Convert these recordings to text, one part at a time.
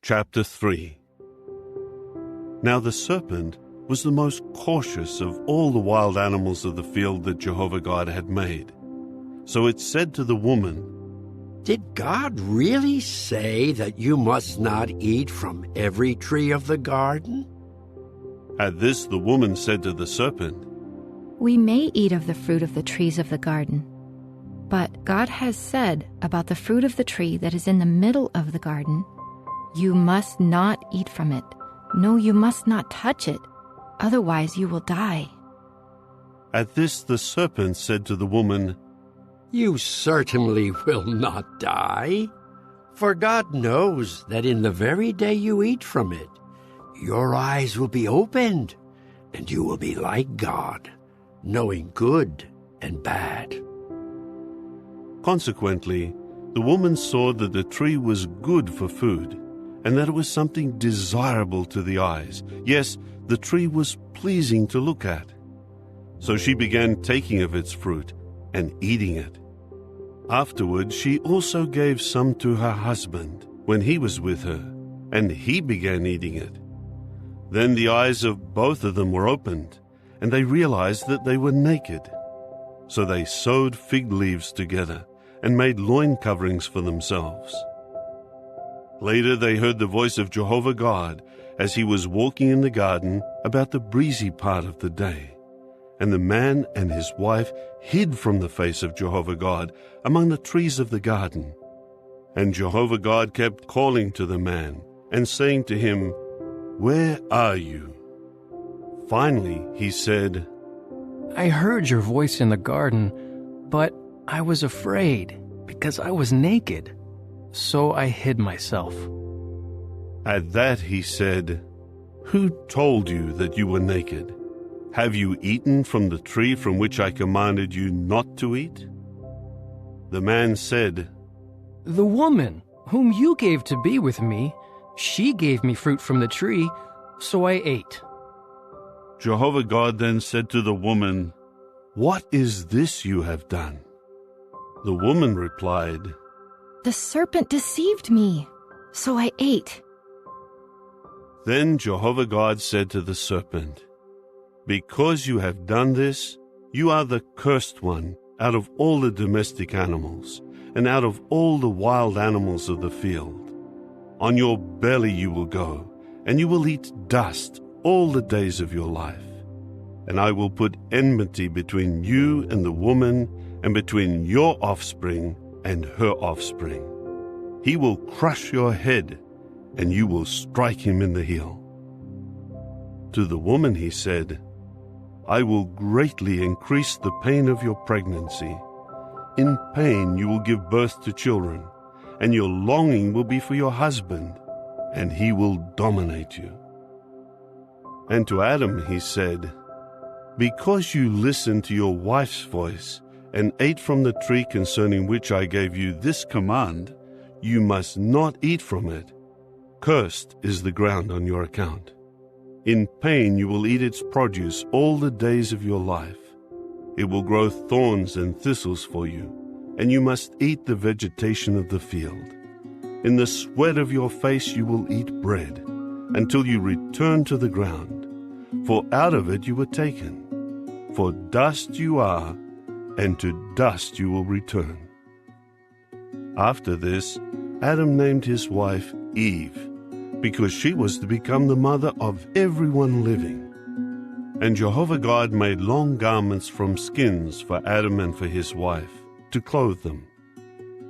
Chapter 3. Now the serpent was the most cautious of all the wild animals of the field that Jehovah God had made. So it said to the woman, "Did God really say that you must not eat from every tree of the garden?" At this the woman said to the serpent, We may eat of the fruit of the trees of the garden, but God has said about the fruit of the tree that is in the middle of the garden, You must not eat from it. No, you must not touch it, otherwise you will die. At this the serpent said to the woman, You certainly will not die, for God knows that in the very day you eat from it, your eyes will be opened, and you will be like God, knowing good and bad. Consequently, the woman saw that the tree was good for food, and that it was something desirable to the eyes. Yes, the tree was pleasing to look at. So she began taking of its fruit and eating it. Afterward, she also gave some to her husband when he was with her, and he began eating it. Then the eyes of both of them were opened, and they realized that they were naked. So they sewed fig leaves together and made loin coverings for themselves. Later they heard the voice of Jehovah God as he was walking in the garden about the breezy part of the day. And the man and his wife hid from the face of Jehovah God among the trees of the garden. And Jehovah God kept calling to the man and saying to him, Where are you? Finally he said, I heard your voice in the garden, but I was afraid because I was naked, so I hid myself. At that he said, Who told you that you were naked? Have you eaten from the tree from which I commanded you not to eat? The man said, The woman whom you gave to be with me, she gave me fruit from the tree, so I ate. Jehovah God then said to the woman, What is this you have done? The woman replied, The serpent deceived me, so I ate. Then Jehovah God said to the serpent, Because you have done this, you are the cursed one out of all the domestic animals, and out of all the wild animals of the field. On your belly you will go, and you will eat dust all the days of your life. And I will put enmity between you and the woman, and between your offspring and her offspring. He will crush your head, and you will strike him in the heel. To the woman he said, I will greatly increase the pain of your pregnancy. In pain you will give birth to children, and your longing will be for your husband, and he will dominate you. And to Adam he said, Because you listened to your wife's voice, and ate from the tree concerning which I gave you this command, you must not eat from it. Cursed is the ground on your account. In pain you will eat its produce all the days of your life. It will grow thorns and thistles for you, and you must eat the vegetation of the field. In the sweat of your face you will eat bread, until you return to the ground, for out of it you were taken. For dust you are, and to dust you will return. After this, Adam named his wife Eve, because she was to become the mother of everyone living. And Jehovah God made long garments from skins for Adam and for his wife, to clothe them.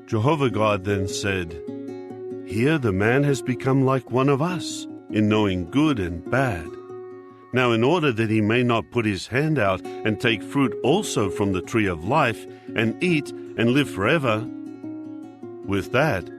Jehovah God then said, Here the man has become like one of us, in knowing good and bad. Now in order that he may not put his hand out and take fruit also from the tree of life, and eat and live forever. With that,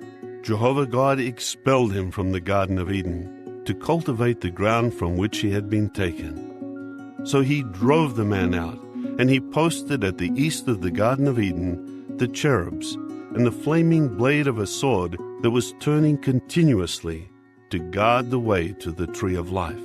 Jehovah God expelled him from the Garden of Eden to cultivate the ground from which he had been taken. So he drove the man out, and he posted at the east of the Garden of Eden the cherubs and the flaming blade of a sword that was turning continuously to guard the way to the tree of life.